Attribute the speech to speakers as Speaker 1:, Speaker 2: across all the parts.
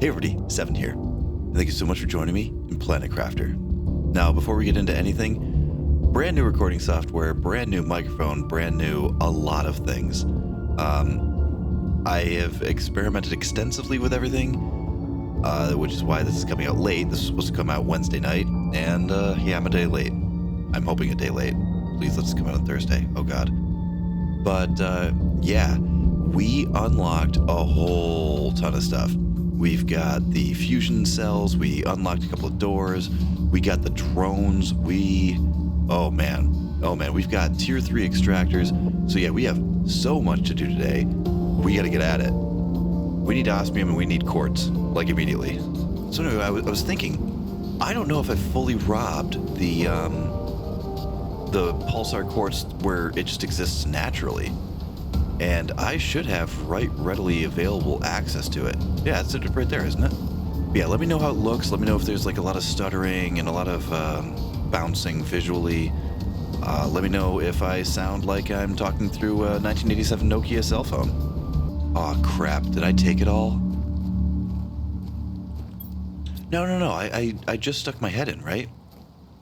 Speaker 1: Hey everybody, Seven here. And thank you so much for joining me in Planet Crafter. Now, before we get into anything, brand new recording software, brand new microphone, brand new a lot of things. I have experimented extensively with everything, which is why this is coming out late. This is supposed to come out Wednesday night, and yeah, I'm a day late. I'm hoping a day late. Please let this come out on Thursday. Oh God. But yeah, we unlocked a whole ton of stuff. We've got the fusion cells, we unlocked a couple of doors, we got the drones, oh man, we've got tier 3 extractors. So yeah, we have so much to do today. We gotta get at it. We need osmium and we need quartz, like immediately. So anyway, I was thinking, I don't know if I fully robbed the pulsar quartz where it just exists naturally. And I should have readily available access to it. Yeah, it's right there, isn't it? Yeah, let me know how it looks. Let me know if there's like a lot of stuttering and a lot of bouncing visually. Let me know if I sound like I'm talking through a 1987 Nokia cell phone. Aw, crap. Did I take it all? No. I just stuck my head in, right?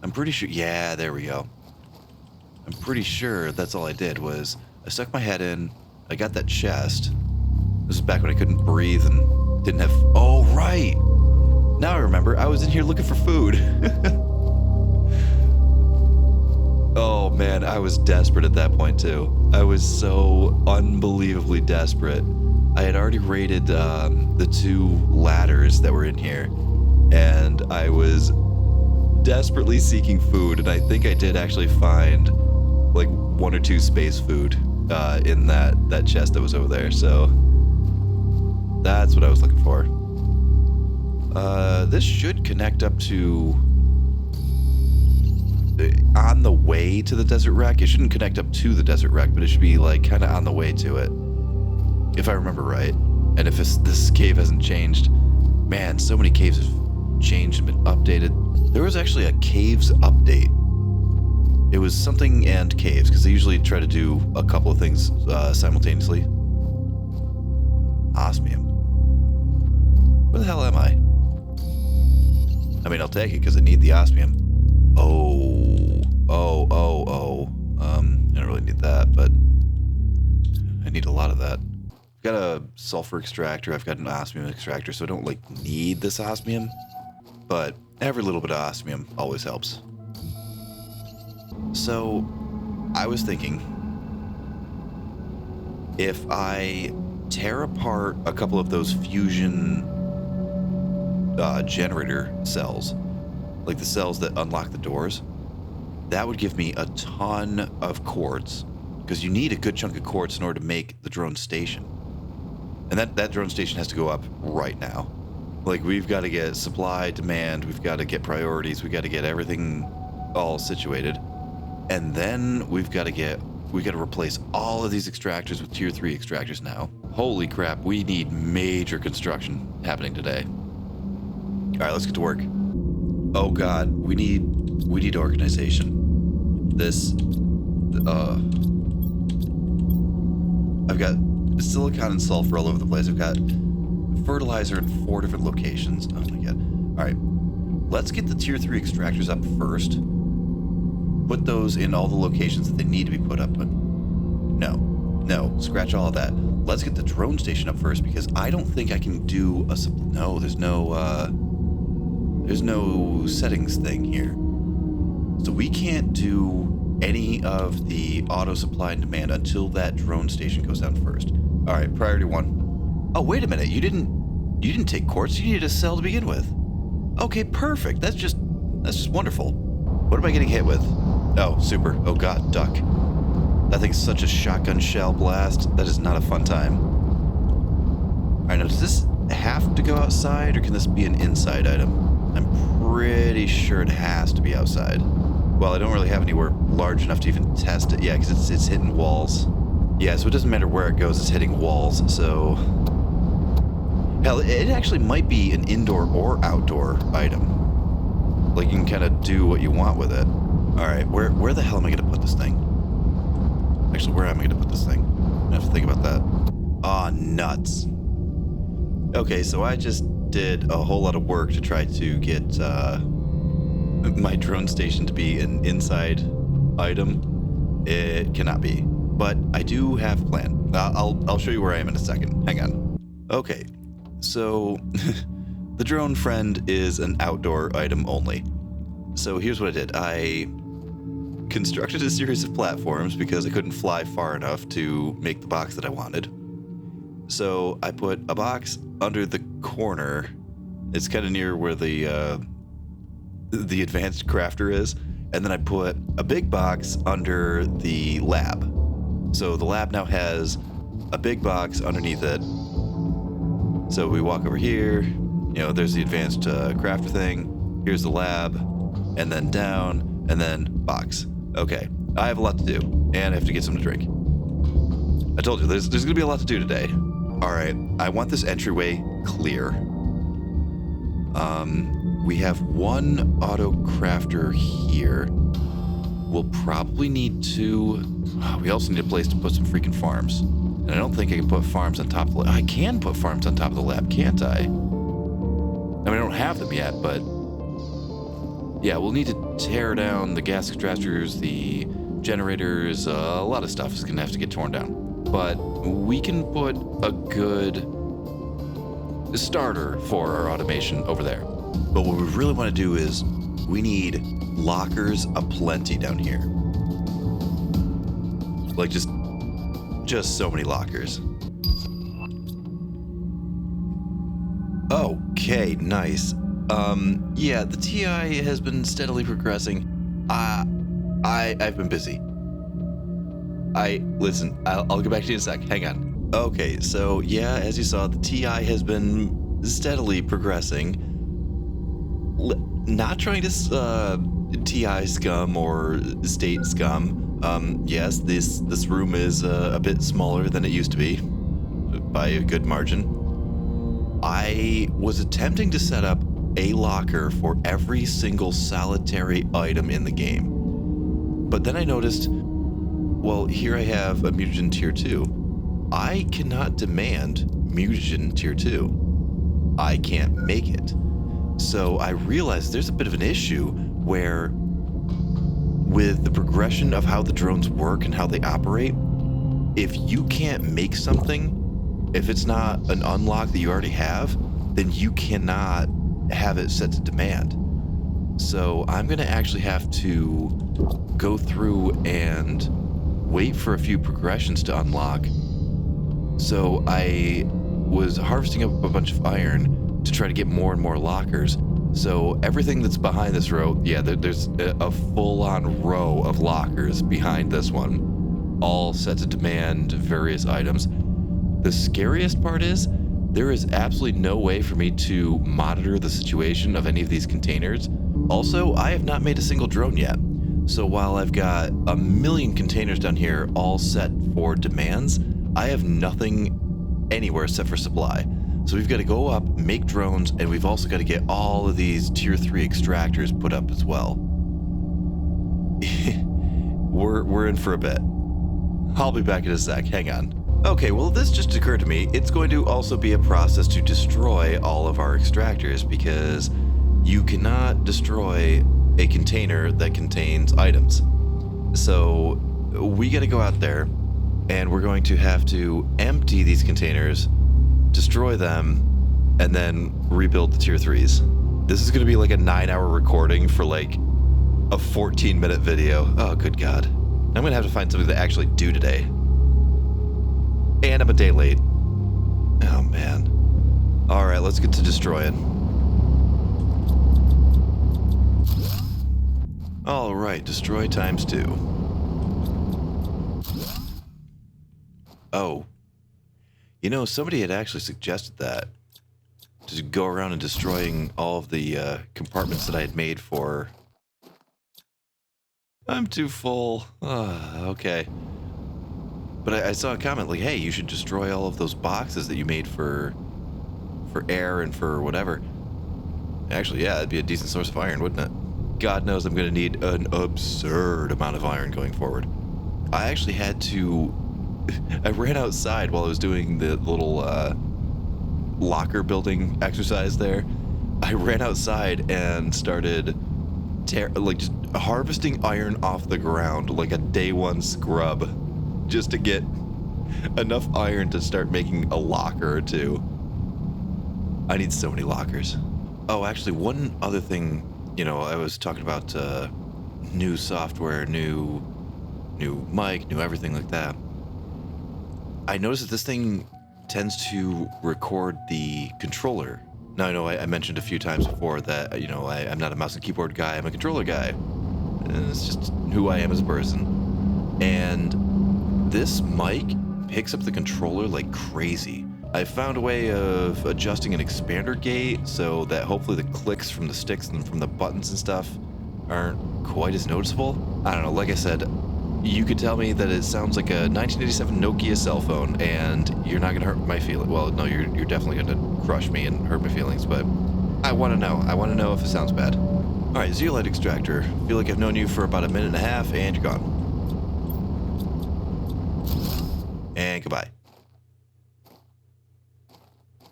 Speaker 1: I'm pretty sure. Yeah, there we go. I'm pretty sure that's all I did was I stuck my head in. I got that chest. This is back when I couldn't breathe and didn't have... Oh, right! Now I remember. I was in here looking for food. Oh, man. I was desperate at that point, too. I was so unbelievably desperate. I had already raided the 2 ladders that were in here, and I was desperately seeking food, and I think I did actually find like 1 or 2 space food in that chest that was over there, so that's what I was looking for. This should connect up to on the way to the desert wreck. It shouldn't connect up to the desert wreck, but it should be like kind of on the way to it, if I remember right. And if this cave hasn't changed, man, so many caves have changed and been updated. There was actually a caves update. It was something and caves, because they usually try to do a couple of things simultaneously. Osmium. Where the hell am I? I mean, I'll take it because I need the osmium. I don't really need that, but I need a lot of that. I've got a sulfur extractor, I've got an osmium extractor, so I don't like need this osmium, but every little bit of osmium always helps. So, I was thinking, if I tear apart a couple of those fusion generator cells, like the cells that unlock the doors, that would give me a ton of quartz, because you need a good chunk of quartz in order to make the drone station. And that drone station has to go up right now. Like, we've got to get supply, demand, we've got to get priorities, we've got to get everything all situated. And then we've got to replace all of these extractors with tier 3 extractors now. Holy crap, we need major construction happening today. All right, let's get to work. Oh God, we need organization. I've got silicon and sulfur all over the place. I've got fertilizer in 4 different locations. Oh my God. All right, let's get the tier 3 extractors up first. Put those in all the locations that they need to be put up. But no, scratch all of that. Let's get the drone station up first, because I don't think I can do no, there's no settings thing here. So we can't do any of the auto supply and demand until that drone station goes down first. All right, priority 1. Oh, wait a minute. You didn't take quartz. You needed a cell to begin with. Okay, perfect. That's just wonderful. What am I getting hit with? Oh, super. Oh God, duck. That thing's such a shotgun shell blast. That is not a fun time. All right, now does this have to go outside, or can this be an inside item? I'm pretty sure it has to be outside. Well, I don't really have anywhere large enough to even test it. Yeah, because it's hitting walls. Yeah, so it doesn't matter where it goes, it's hitting walls, so... Hell, it actually might be an indoor or outdoor item. Like, you can kind of do what you want with it. Alright, where the hell am I going to put this thing? Actually, where am I going to put this thing? I have to think about that. Aw, nuts. Okay, so I just did a whole lot of work to try to get my drone station to be an inside item. It cannot be, but I do have a plan. I'll show you where I am in a second. Hang on. Okay, so the drone friend is an outdoor item only. So here's what I did. I constructed a series of platforms because I couldn't fly far enough to make the box that I wanted. So I put a box under the corner. It's kind of near where the advanced crafter is. And then I put a big box under the lab. So the lab now has a big box underneath it. So we walk over here, there's the advanced crafter thing. Here's the lab, and then down, and then box. Okay, I have a lot to do, and I have to get something to drink. I told you, there's gonna be a lot to do today. All right, I want this entryway clear. We have one auto crafter here. We'll probably need to... we also need a place to put some freaking farms. And I don't think I can put farms on top of the lab. I can put farms on top of the lab, can't I? I mean, I don't have them yet, but... yeah, we'll need to tear down the gas extractors, the generators, a lot of stuff is going to have to get torn down. But we can put a good starter for our automation over there. But what we really want to do is we need lockers aplenty down here. Like just so many lockers. Okay, nice. Yeah, the TI has been steadily progressing. I've been busy. Listen, I'll get back to you in a sec. Hang on. Okay, so yeah, as you saw, the TI has been steadily progressing. Not trying to TI scum or state scum. Yes, this room is a bit smaller than it used to be by a good margin. I was attempting to set up a locker for every single solitary item in the game. But then I noticed, well, here I have a mutagen tier 2. I cannot demand mutagen tier 2. I can't make it. So I realized there's a bit of an issue where with the progression of how the drones work and how they operate, if you can't make something, if it's not an unlock that you already have, then you cannot have it set to demand. So I'm going to actually have to go through and wait for a few progressions to unlock. So I was harvesting up a bunch of iron to try to get more and more lockers. So everything that's behind this row, yeah, there's a full-on row of lockers behind this one, all set to demand various items. The scariest part is there is absolutely no way for me to monitor the situation of any of these containers. Also, I have not made a single drone yet. So while I've got a million containers down here all set for demands, I have nothing anywhere except for supply. So we've got to go up, make drones, and we've also got to get all of these tier 3 extractors put up as well. We're in for a bit. I'll be back in a sec, hang on. Okay, well this just occurred to me. It's going to also be a process to destroy all of our extractors because you cannot destroy a container that contains items. So we got to go out there and we're going to have to empty these containers, destroy them, and then rebuild the tier 3s. This is going to be like a 9-hour recording for like a 14-minute video. Oh, good God. I'm going to have to find something to actually do today. And I'm a day late. Oh, man. All right, let's get to destroying. All right, destroy times 2. Oh. You know, somebody had actually suggested that. To go around and destroying all of the compartments that I had made for... I'm too full. Okay. But I saw a comment like, hey, you should destroy all of those boxes that you made for air and for whatever. Actually, yeah, that'd be a decent source of iron, wouldn't it? God knows I'm going to need an absurd amount of iron going forward. I actually had to... I ran outside while I was doing the little locker building exercise there, I ran outside and started just harvesting iron off the ground like a day one scrub, just to get enough iron to start making a locker or two. I need so many lockers. Oh, actually, one other thing, I was talking about new software, new mic, new everything like that. I noticed that this thing tends to record the controller. Now, I know I mentioned a few times before that, I'm not a mouse and keyboard guy, I'm a controller guy. It's just who I am as a person. And this mic picks up the controller like crazy. I found a way of adjusting an expander gate so that hopefully the clicks from the sticks and from the buttons and stuff aren't quite as noticeable. I don't know, like I said, you could tell me that it sounds like a 1987 Nokia cell phone, and you're not gonna hurt my feelings. Well, no, you're definitely gonna crush me and hurt my feelings, but I want to know. I want to know if it sounds bad. All right, Zeolite Extractor. Feel like I've known you for about a minute and a half, and you're gone. And goodbye.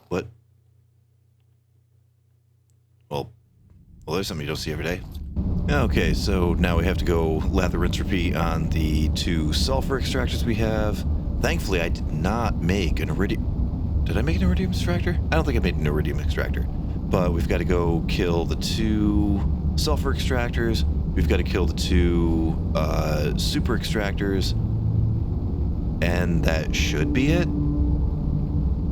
Speaker 1: What? Well, there's something you don't see every day. Okay, so now we have to go lather, rinse, repeat on the 2 sulfur extractors we have. Thankfully, I did not make an iridium. Did I make an iridium extractor? I don't think I made an iridium extractor. But we've got to go kill the 2 sulfur extractors. We've got to kill the 2 super extractors. And that should be it.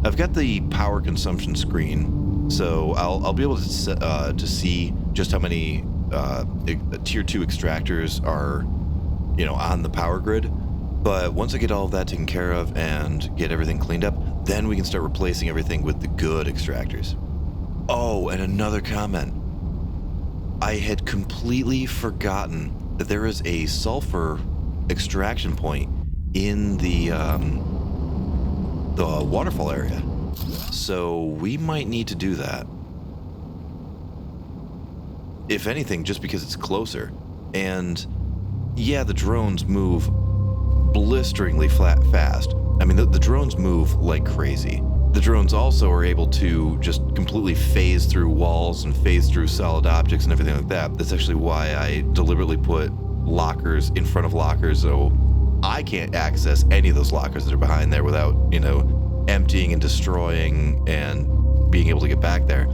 Speaker 1: I've got the power consumption screen, so I'll be able to see just how many tier 2 extractors are, on the power grid. But once I get all of that taken care of and get everything cleaned up, then we can start replacing everything with the good extractors. Oh, and another comment. I had completely forgotten that there is a sulfur extraction point in the waterfall area. So we might need to do that. If anything, just because it's closer. And yeah, the drones move blisteringly fast. I mean, the drones move like crazy. The drones also are able to just completely phase through walls and phase through solid objects and everything like that. That's actually why I deliberately put lockers in front of lockers, so I can't access any of those lockers that are behind there without, emptying and destroying and being able to get back there.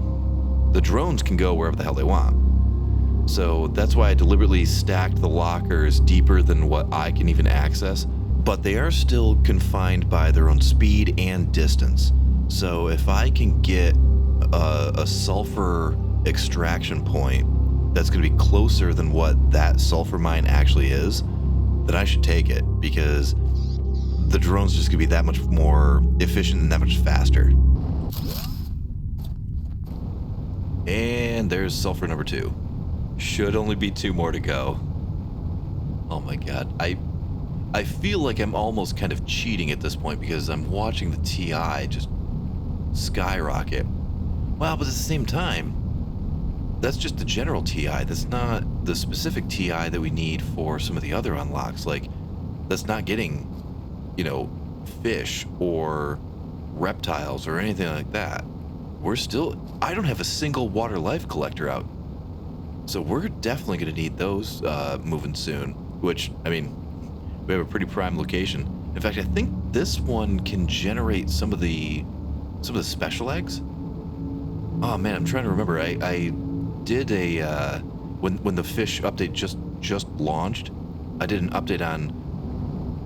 Speaker 1: The drones can go wherever the hell they want. So that's why I deliberately stacked the lockers deeper than what I can even access, but they are still confined by their own speed and distance. So if I can get a sulfur extraction point that's going to be closer than what that sulfur mine actually is, then I should take it, because the drone's just going to be that much more efficient and that much faster. And there's sulfur number 2. Should only be 2 more to go. Oh my god. I feel like I'm almost kind of cheating at this point because I'm watching the TI just skyrocket. Well, but at the same time, that's just the general TI. That's not the specific TI that we need for some of the other unlocks. Like, that's not getting, fish or reptiles or anything like that. I don't have a single water life collector out. So we're definitely going to need those moving soon, which, I mean, we have a pretty prime location. In fact, I think this one can generate some of the special eggs. Oh man, I'm trying to remember. I did a when the fish update just launched, I did an update on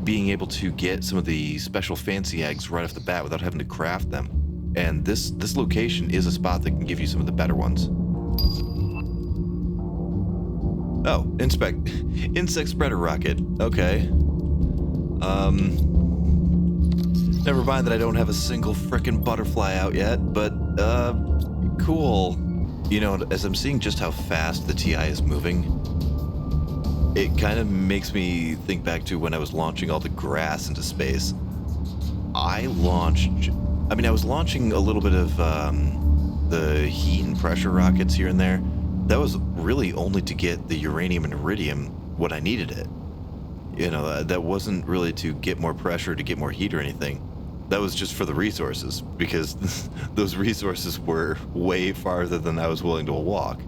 Speaker 1: being able to get some of the special fancy eggs right off the bat without having to craft them. And this location is a spot that can give you some of the better ones. Oh, insect spreader rocket. Okay. Never mind that I don't have a single frickin' butterfly out yet, but cool. As I'm seeing just how fast the TI is moving, it kind of makes me think back to when I was launching all the grass into space. I was launching a little bit of the heat and pressure rockets here and there. That was really only to get the uranium and iridium when I needed it. That wasn't really to get more pressure, to get more heat or anything. that was just for the resources, because those resources were way farther than I was willing to walk.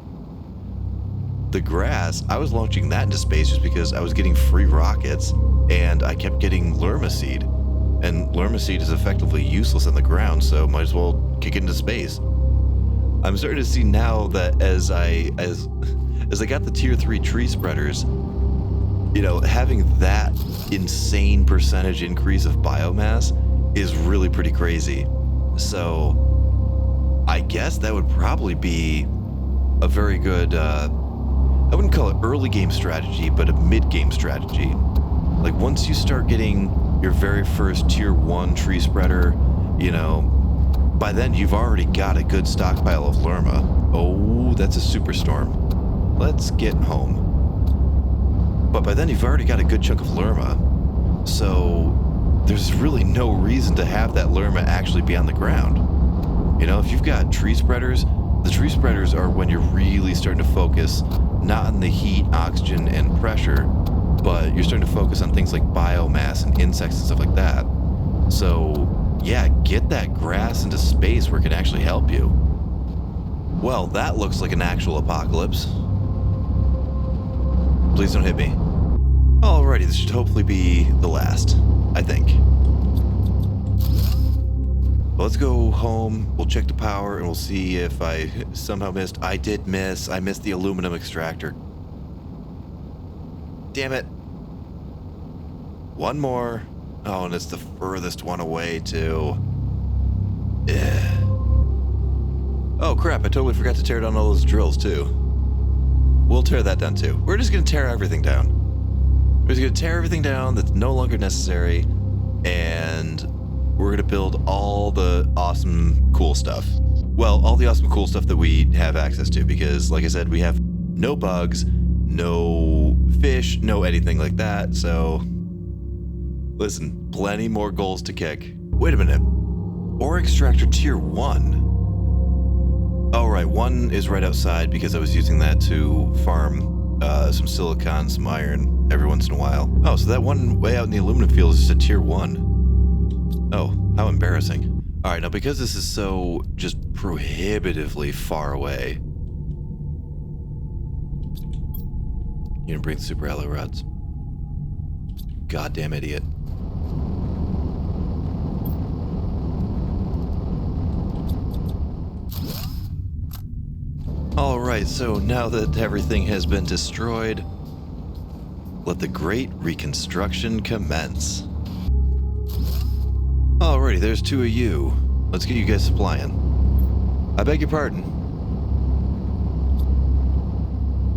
Speaker 1: The grass, I was launching that into space just because I was getting free rockets, and I kept getting Lerma seed. And Lerma seed is effectively useless on the ground, so might as well kick it into space. I'm starting to see now that as I got the tier 3 tree spreaders, you know, having that insane percentage increase of biomass is really pretty crazy. So I guess that would probably be a very good, I wouldn't call it early game strategy, but a mid game strategy. Like once you start getting your very first tier 1 tree spreader, you know, by then you've already got a good stockpile of Lerma. Oh, that's a superstorm. Let's get home. But by then you've already got a good chunk of Lerma. So there's really no reason to have that Lerma actually be on the ground. You know, if you've got tree spreaders, the tree spreaders are when you're really starting to focus not on the heat, oxygen, and pressure, but you're starting to focus on things like biomass and insects and stuff like that. So yeah, get that grass into space where it can actually help you. Well, that looks like an actual apocalypse. Please don't hit me. Alrighty, this should hopefully be the last, I think. Let's go home, we'll check the power, and we'll see if I somehow missed. I did miss. I missed the aluminum extractor. Damn it. One more. Oh, and it's the furthest one away, too. Ugh. Oh, crap, I totally forgot to tear down all those drills, too. We'll tear that down, too. We're just gonna tear everything down. We're just gonna tear everything down that's no longer necessary, and we're gonna build all the awesome, cool stuff. Well, all the awesome, cool stuff that we have access to, because, like I said, we have no bugs, no fish, no anything like that, so... Listen, plenty more goals to kick. Wait a minute. Ore extractor tier 1. Oh, right, 1 is right outside because I was using that to farm some silicon, some iron every once in a while. Oh, so that one way out in the aluminum field is just a tier 1. Oh, how embarrassing. All right, now because this is so just prohibitively far away, you gonna bring the super alloy rods? Goddamn idiot. Alright, so now that everything has been destroyed, let the great reconstruction commence. Alrighty, there's 2 of you. Let's get you guys supplying. I beg your pardon.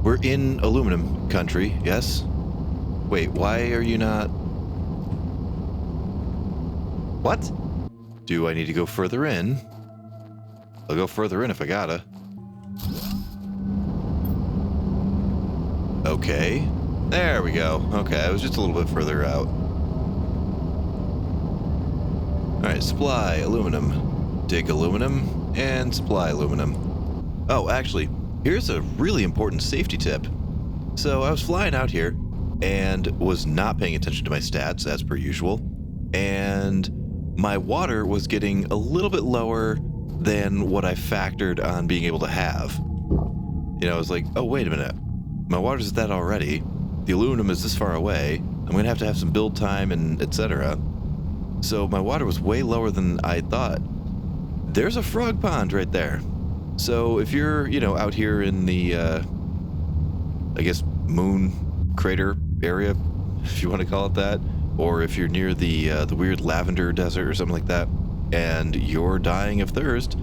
Speaker 1: We're in aluminum country, yes? Wait, why are you not... What? Do I need to go further in? I'll go further in if I gotta. Okay. There we go. Okay, I was just a little bit further out. Alright, supply aluminum. Dig aluminum. And supply aluminum. Oh, actually, here's a really important safety tip. So I was flying out here and was not paying attention to my stats as per usual, and my water was getting a little bit lower than what I factored on being able to have. You know, I was like, oh, wait a minute. My water's at that already. The aluminum is this far away. I'm going to have some build time and etc. So my water was way lower than I thought. There's a frog pond right there. So if you're, you know, out here in the, I guess, moon crater area, if you want to call it that, or if you're near the weird lavender desert or something like that, and you're dying of thirst,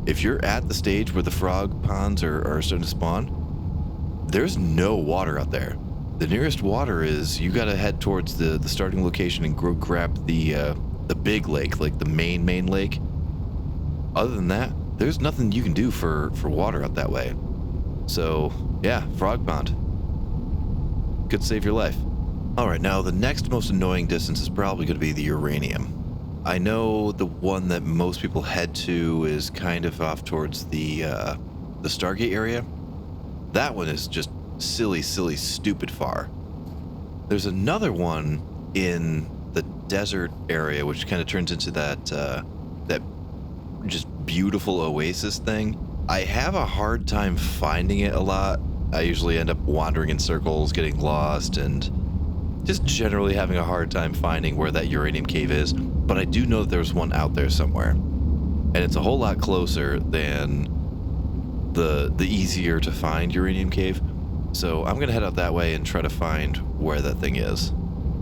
Speaker 1: if you're at the stage where the frog ponds are starting to spawn, there's no water out there. The nearest water is you gotta head towards the starting location and go grab the big lake, like the main lake. Other than that, there's nothing you can do for water out that way. So yeah, frog pond. Could save your life. Alright, now the next most annoying distance is probably going to be the uranium. I know the one that most people head to is kind of off towards the Stargate area. That one is just silly, stupid far. There's another one in the desert area, which kind of turns into that just beautiful oasis thing. I have a hard time finding it a lot. I usually end up wandering in circles, getting lost, and just generally having a hard time finding where that uranium cave is. But I do know that there's one out there somewhere, and it's a whole lot closer than the easier to find uranium cave. So I'm gonna head out that way and try to find where that thing is.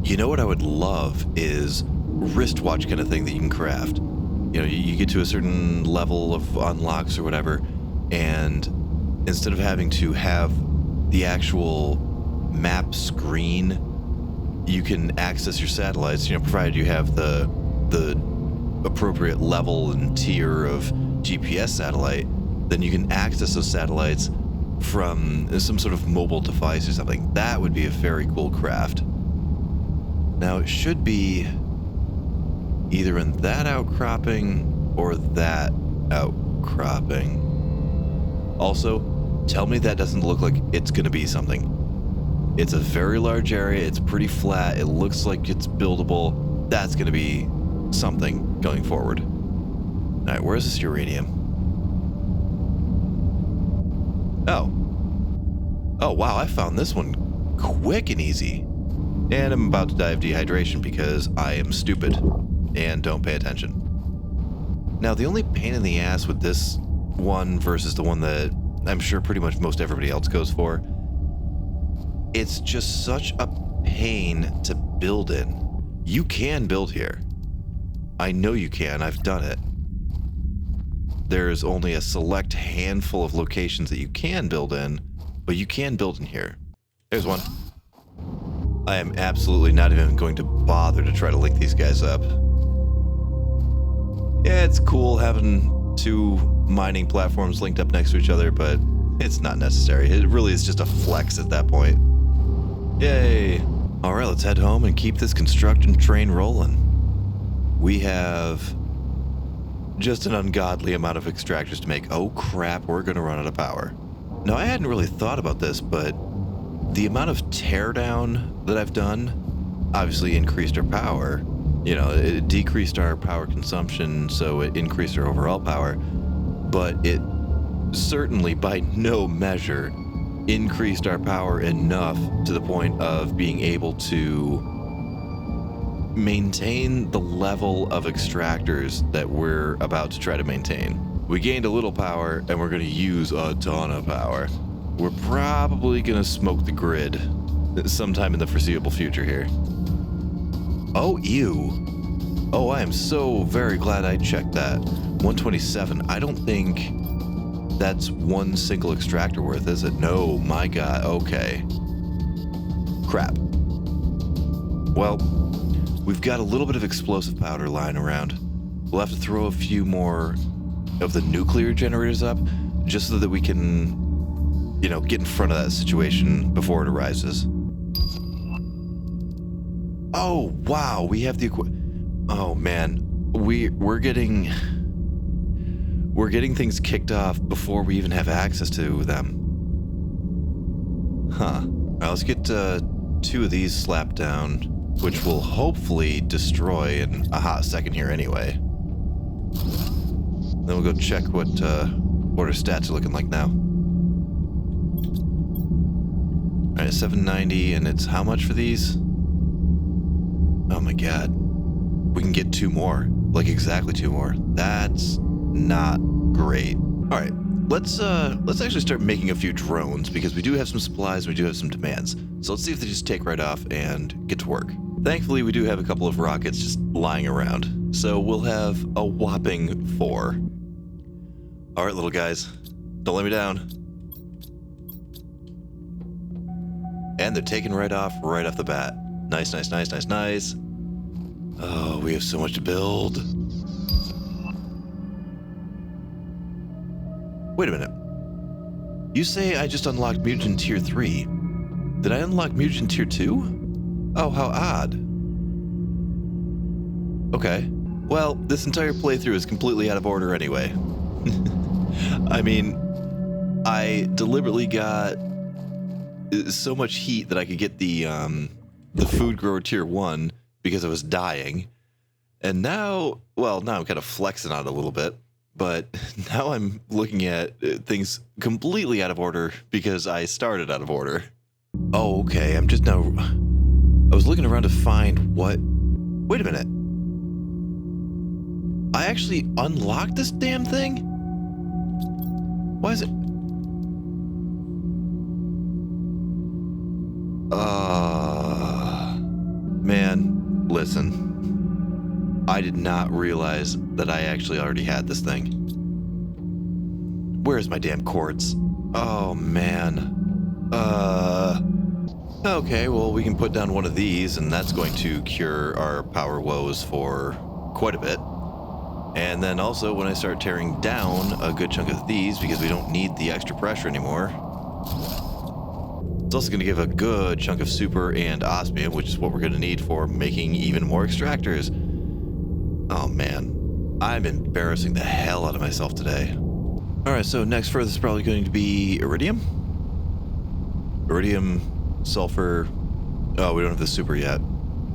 Speaker 1: You know what I would love is wristwatch kind of thing that you can craft. You know, you get to a certain level of unlocks or whatever, and instead of having to have the actual map screen, you can access your satellites, you know, provided you have the appropriate level and tier of GPS satellite, then you can access those satellites from some sort of mobile device or something. That would be a very cool craft. Now, it should be either in that outcropping or that outcropping. Also, tell me that doesn't look like it's going to be something. It's a very large area. It's pretty flat. It looks like it's buildable. That's going to be something going forward. All right, where's this uranium? Oh. Oh, wow, I found this one quick and easy. And I'm about to die of dehydration because I am stupid and don't pay attention. Now, the only pain in the ass with this one versus the one that I'm sure pretty much most everybody else goes for, it's just such a pain to build in. You can build here. I know you can. I've done it. There's only a select handful of locations that you can build in, but you can build in here. There's one. I am absolutely not even going to bother to try to link these guys up. Yeah, it's cool having two mining platforms linked up next to each other, but it's not necessary. It really is just a flex at that point. Yay! Alright, let's head home and keep this construction train rolling. We have just an ungodly amount of extractors to make. Oh crap, we're gonna run out of power. Now, I hadn't really thought about this, but the amount of teardown that I've done obviously increased our power. You know, it decreased our power consumption, so it increased our overall power. But it certainly, by no measure, increased our power enough to the point of being able to maintain the level of extractors that we're about to try to maintain. We gained a little power, and we're going to use a ton of power. We're probably going to smoke the grid sometime in the foreseeable future here. Oh, ew. Oh, I am so very glad I checked that. 127. I don't think that's one single extractor worth, is it? No, my god. Okay. Crap. Well, we've got a little bit of explosive powder lying around. We'll have to throw a few more of the nuclear generators up just so that we can, you know, get in front of that situation before it arises. Oh, wow, we have the oh man, we're getting things kicked off before we even have access to them. Huh. All right, let's get 2 of these slapped down, which will hopefully destroy in a hot second here anyway. Then we'll go check what our stats are looking like now. All right, 790, and it's how much for these? Oh my god. We can get 2 more. Like exactly 2 more. That's not great. All right, let's actually start making a few drones because we do have some supplies, we do have some demands. So let's see if they just take right off and get to work. Thankfully, we do have a couple of rockets just lying around. So we'll have a whopping 4. All right, little guys, don't let me down. And they're taking right off the bat. Nice, nice, nice, nice, nice. Oh, we have so much to build. Wait a minute. You say I just unlocked Mutagen Tier 3. Did I unlock Mutagen Tier 2? Oh, how odd. Okay. Well, this entire playthrough is completely out of order anyway. I mean, I deliberately got so much heat that I could get the food grower tier 1 because I was dying. And now, well, now I'm kind of flexing on it a little bit. But now I'm looking at things completely out of order because I started out of order. Oh, okay. I was looking around to find what... Wait a minute. I actually unlocked this damn thing? Why is it... Man, listen. I did not realize that I actually already had this thing. Where's my damn quartz? Oh, man. Okay, well, we can put down one of these, and that's going to cure our power woes for quite a bit. And then also, when I start tearing down a good chunk of these, because we don't need the extra pressure anymore, it's also going to give a good chunk of super and osmium, which is what we're going to need for making even more extractors. Oh, man. I'm embarrassing the hell out of myself today. Alright, so next furthest is probably going to be iridium? Iridium, sulfur... Oh, we don't have the super yet.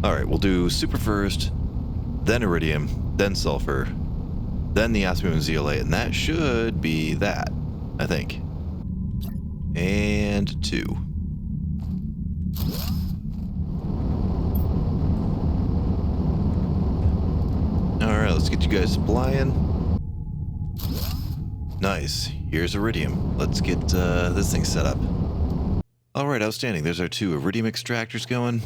Speaker 1: Alright, we'll do super first, then iridium, then sulfur, then the osmium and zeolite, and that should be that, I think. And 2. Alright, let's get you guys supplying. Nice. Here's iridium. Let's get this thing set up. Alright, outstanding. There's our 2 iridium extractors going.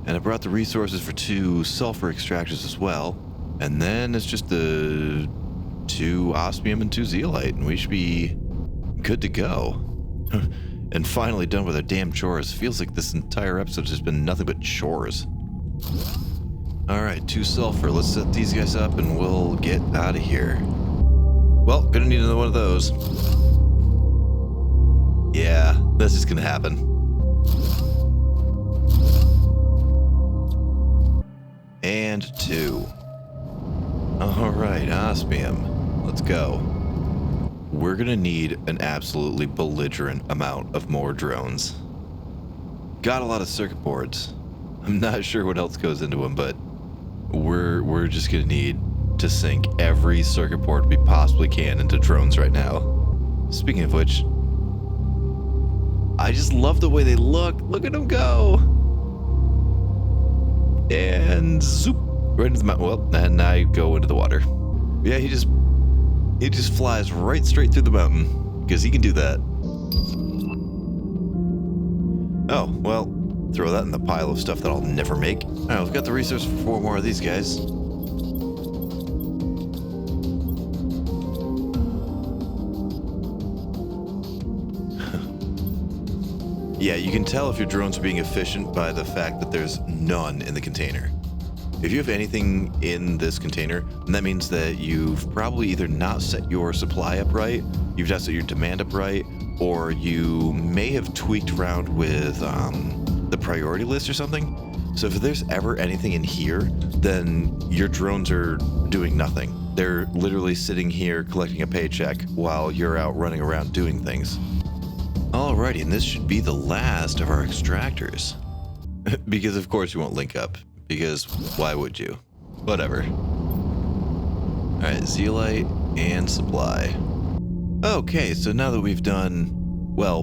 Speaker 1: And I brought the resources for 2 sulfur extractors as well. And then it's just the 2 osmium and 2 zeolite, and we should be good to go. And finally done with our damn chores. Feels like this entire episode has been nothing but chores. Alright, 2 sulfur. Let's set these guys up and we'll get out of here. Well, gonna need another one of those. Yeah, this is gonna happen. And 2. Alright, osmium. Let's go. We're gonna need an absolutely belligerent amount of more drones. Got a lot of circuit boards. I'm not sure what else goes into them, but we're just gonna need to sink every circuit board we possibly can into drones right now. Speaking of which, I just love the way they look. Look at them go. And zoop, right into the mountain. Well, and I go into the water. Yeah, he just flies right straight through the mountain because he can do that. Oh, well, throw that in the pile of stuff that I'll never make. All right, we've got the resource for 4 more of these guys. Yeah, you can tell if your drones are being efficient by the fact that there's none in the container. If you have anything in this container, then that means that you've probably either not set your supply up right, you've not set your demand up right, or you may have tweaked around with the priority list or something. So if there's ever anything in here, then your drones are doing nothing. They're literally sitting here collecting a paycheck while you're out running around doing things. Alrighty, and this should be the last of our extractors. Because of course you won't link up. Because why would you? Whatever. Alright, zeolite and supply. Okay, so now that we've done, well,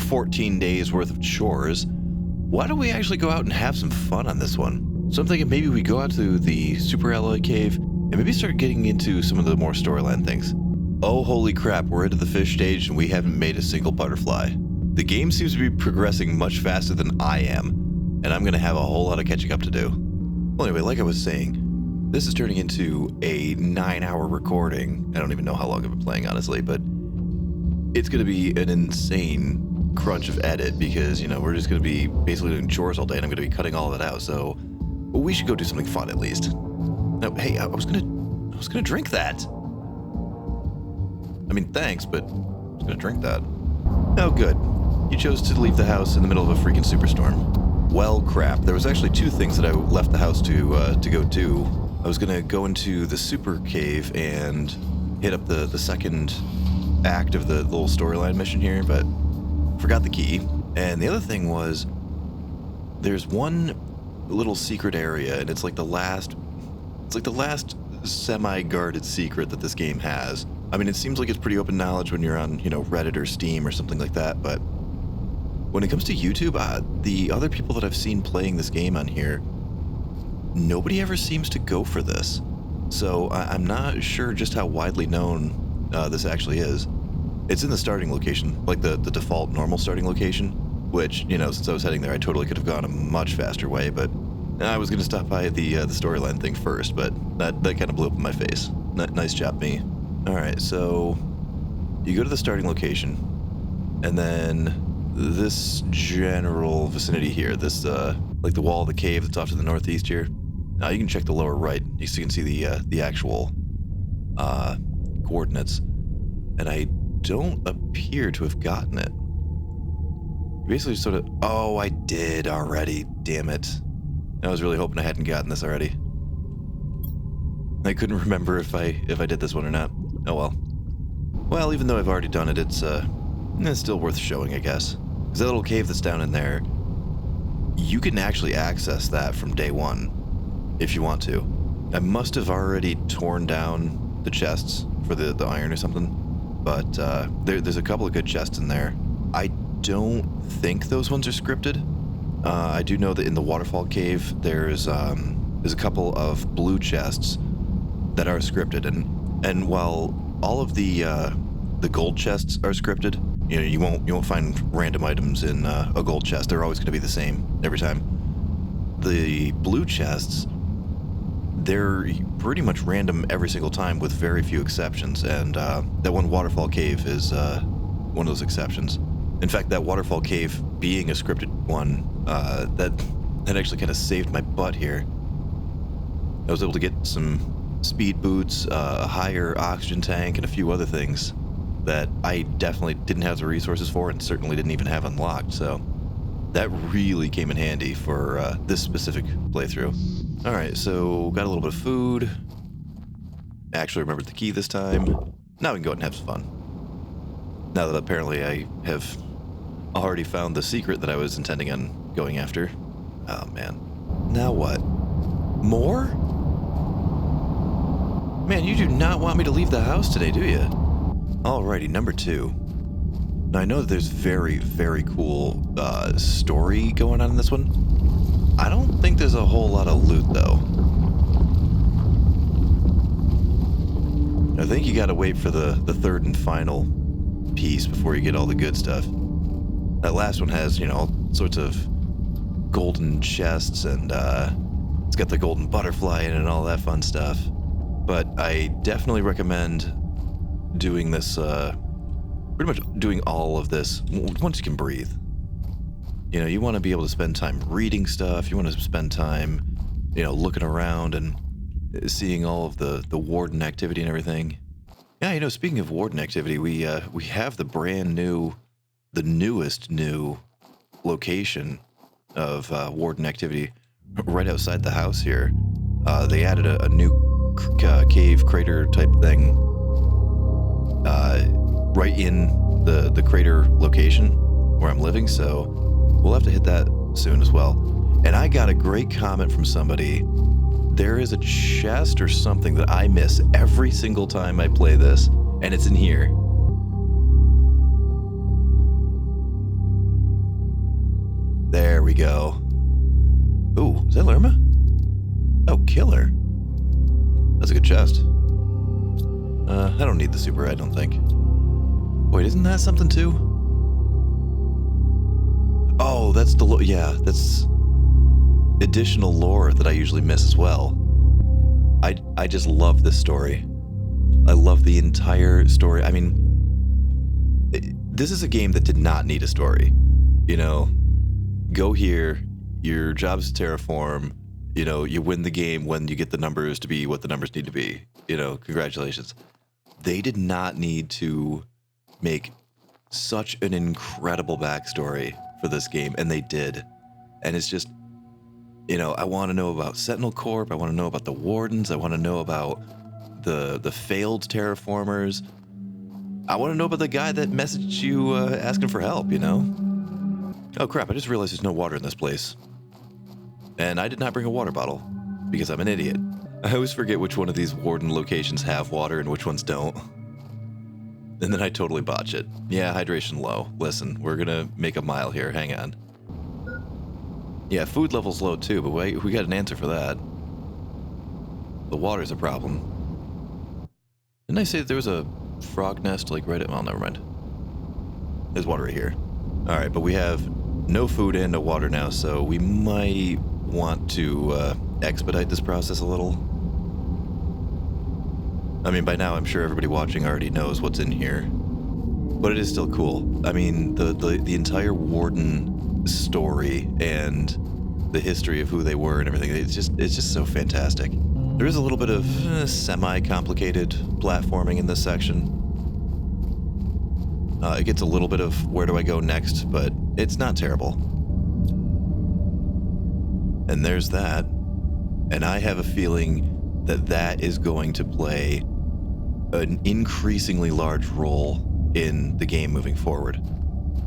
Speaker 1: 14 days worth of chores, why don't we actually go out and have some fun on this one? So I'm thinking maybe we go out to the Super Alloy Cave and maybe start getting into some of the more storyline things. Oh, holy crap, we're into the fish stage and we haven't made a single butterfly. The game seems to be progressing much faster than I am, and I'm going to have a whole lot of catching up to do. Well, anyway, like I was saying, this is turning into a 9-hour recording. I don't even know how long I've been playing, honestly, but it's going to be an insane crunch of edit because, you know, we're just going to be basically doing chores all day and I'm going to be cutting all of it out, so we should go do something fun at least. No, hey, I was gonna drink that. I mean, thanks, but I was gonna drink that. Oh, good. You chose to leave the house in the middle of a freaking superstorm. Well, crap. There was actually 2 things that I left the house to go do. I was gonna go into the super cave and hit up the second act of the little storyline mission here, but forgot the key. And the other thing was, there's one little secret area, and it's like the last semi-guarded secret that this game has. I mean, it seems like it's pretty open knowledge when you're on, Reddit or Steam or something like that, but when it comes to YouTube, the other people that I've seen playing this game on here, nobody ever seems to go for this. So I'm not sure just how widely known this actually is. It's in the starting location, like the default normal starting location, which, since I was heading there, I totally could have gone a much faster way, but I was going to stop by the storyline thing first, but that kind of blew up in my face. Nice job, me. All right, so you go to the starting location, and then this general vicinity here, this like the wall of the cave that's off to the northeast here. Now you can check the lower right. You can see the actual coordinates, and I don't appear to have gotten it. Basically, sort of. Oh, I did already. Damn it. I was really hoping I hadn't gotten this already. I couldn't remember if I did this one or not. Oh well. Well, even though I've already done it, it's still worth showing, I guess. Because that little cave that's down in there, you can actually access that from day one, if you want to. I must have already torn down the chests for the iron or something, but there's a couple of good chests in there. I don't think those ones are scripted. I do know that in the waterfall cave, there's a couple of blue chests that are scripted, and while all of the gold chests are scripted, you won't find random items in a gold chest. They're always going to be the same every time. The blue chests, they're pretty much random every single time with very few exceptions, and that one waterfall cave is one of those exceptions. In fact, that waterfall cave being a scripted one, that actually kind of saved my butt here. I was able to get some speed boots, a higher oxygen tank, and a few other things that I definitely didn't have the resources for and certainly didn't even have unlocked, so that really came in handy for this specific playthrough. Alright, so got a little bit of food. Actually remembered the key this time. Now we can go ahead and have some fun. Now that apparently I have already found the secret that I was intending on going after. Oh man. Now what? More? Man, you do not want me to leave the house today, do you? Alrighty, number 2. Now I know that there's very, very cool story going on in this one. I don't think there's a whole lot of loot though. I think you gotta wait for the third and final piece before you get all the good stuff. That last one has, all sorts of golden chests, and it's got the golden butterfly in it and all that fun stuff. But I definitely recommend doing this, pretty much doing all of this once you can breathe. You want to be able to spend time reading stuff. You want to spend time, looking around and seeing all of the warden activity and everything. Yeah, speaking of warden activity, we have the newest new location of warden activity right outside the house here. They added a new cave crater type thing right in the crater location where I'm living, so we'll have to hit that soon as well. And I got a great comment from somebody. There is a chest or something that I miss every single time I play this, and it's in here. There we go. Ooh, is that Lerma? Oh, killer. That's a good chest. I don't need the super, I don't think. Wait, isn't that something too? Oh, that's that's additional lore that I usually miss as well. I just love this story. I love the entire story. I mean, this is a game that did not need a story. Go here, your job's to terraform, you win the game when you get the numbers to be what the numbers need to be. Congratulations. They did not need to make such an incredible backstory for this game, and they did. And it's just, I want to know about Sentinel Corp, I want to know about the Wardens, I want to know about the failed terraformers. I want to know about the guy that messaged you asking for help, Oh crap, I just realized there's no water in this place. And I did not bring a water bottle because I'm an idiot. I always forget which one of these warden locations have water and which ones don't. And then I totally botch it. Yeah, hydration low. Listen, we're gonna make a mile here. Hang on. Yeah, food level's low too, but wait, we got an answer for that. The water's a problem. Didn't I say that there was a frog nest like right at... Well, never mind. There's water right here. Alright, but we have no food and no water now, so we might want to expedite this process a little. I mean, by now I'm sure everybody watching already knows what's in here. But it is still cool. I mean, the entire warden story and the history of who they were and everything, it's just so fantastic. There is a little bit of semi-complicated platforming in this section. It gets a little bit of where do I go next, but it's not terrible. And there's that. And I have a feeling that that is going to play an increasingly large role in the game moving forward.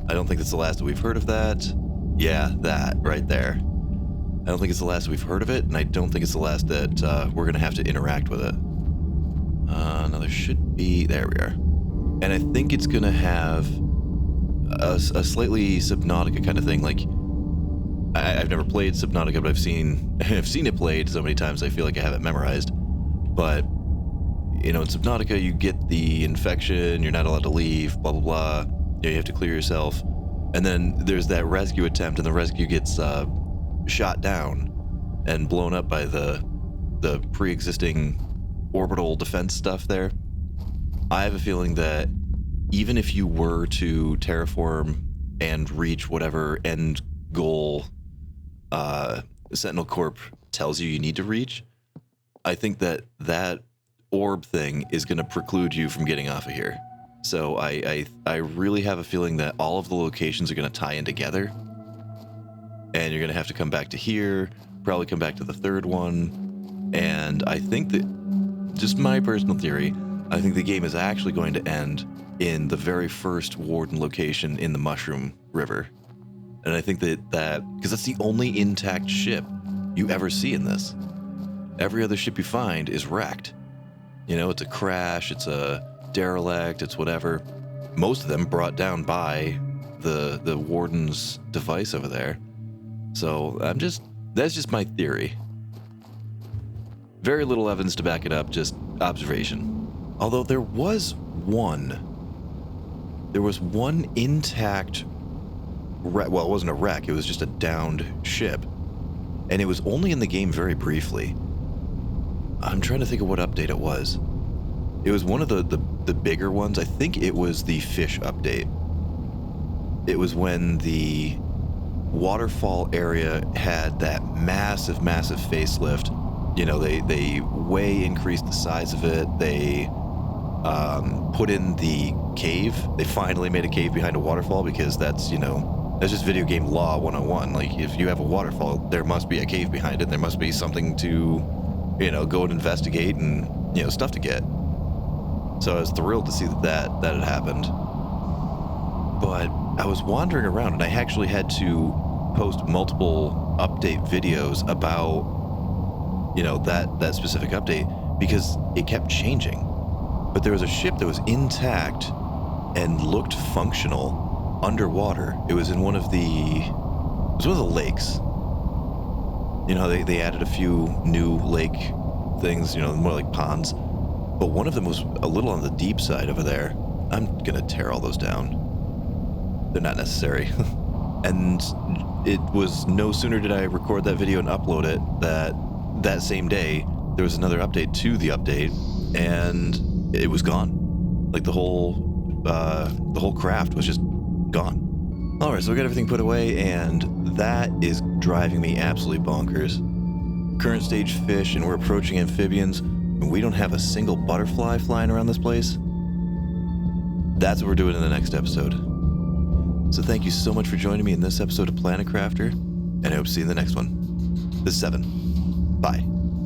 Speaker 1: I don't think it's the last that we've heard of that. Yeah, that right there. I don't think it's the last we've heard of it, and I don't think it's the last that we're going to have to interact with it. No, there should be... There we are. And I think it's going to have a slightly Subnautica kind of thing. Like, I've never played Subnautica, but I've seen it played so many times I feel like I have it memorized. But, you know, in Subnautica, you get the infection, you're not allowed to leave, blah, blah, blah. You have to clear yourself. And then there's that rescue attempt, and the rescue gets shot down and blown up by the pre-existing orbital defense stuff there. I have a feeling that even if you were to terraform and reach whatever end goal Sentinel Corp tells you need to reach, I think that orb thing is going to preclude you from getting off of here. So I really have a feeling that all of the locations are going to tie in together, and you're going to have to come back to here, probably come back to the third one, and I think that, just my personal theory, I think the game is actually going to end in the very first warden location in the Mushroom River. And I think that because that's the only intact ship you ever see in this. Every other ship you find is wrecked. You know, it's a crash, it's a derelict, it's whatever. Most of them brought down by the warden's device over there. So that's just my theory. Very little evidence to back it up, just observation. Although there was one intact wreck. Well, it wasn't a wreck, it was just a downed ship. And it was only in the game very briefly. I'm trying to think of what update it was. It was one of the bigger ones. I think it was the fish update. It was when the waterfall area had that massive facelift. You know, they way increased the size of it. They put in the cave. They finally made a cave behind a waterfall because that's just video game law 101. Like, if you have a waterfall, there must be a cave behind it. There must be something to, go and investigate and, stuff to get. So I was thrilled to see that had happened. But I was wandering around, and I actually had to post multiple update videos about, that specific update, because it kept changing. But there was a ship that was intact and looked functional underwater. It was in one of the lakes. They added a few new lake things, more like ponds. But one of them was a little on the deep side over there. I'm gonna tear all those down. They're not necessary. And it was no sooner did I record that video and upload it that same day there was another update to the update, and it was gone. Like the whole craft was just gone. All right, so we got everything put away, and that is driving me absolutely bonkers. Current stage fish, and we're approaching amphibians, and we don't have a single butterfly flying around this place. That's what we're doing in the next episode. So thank you so much for joining me in this episode of Planet Crafter, and I hope to see you in the next one. This is Seven. Bye.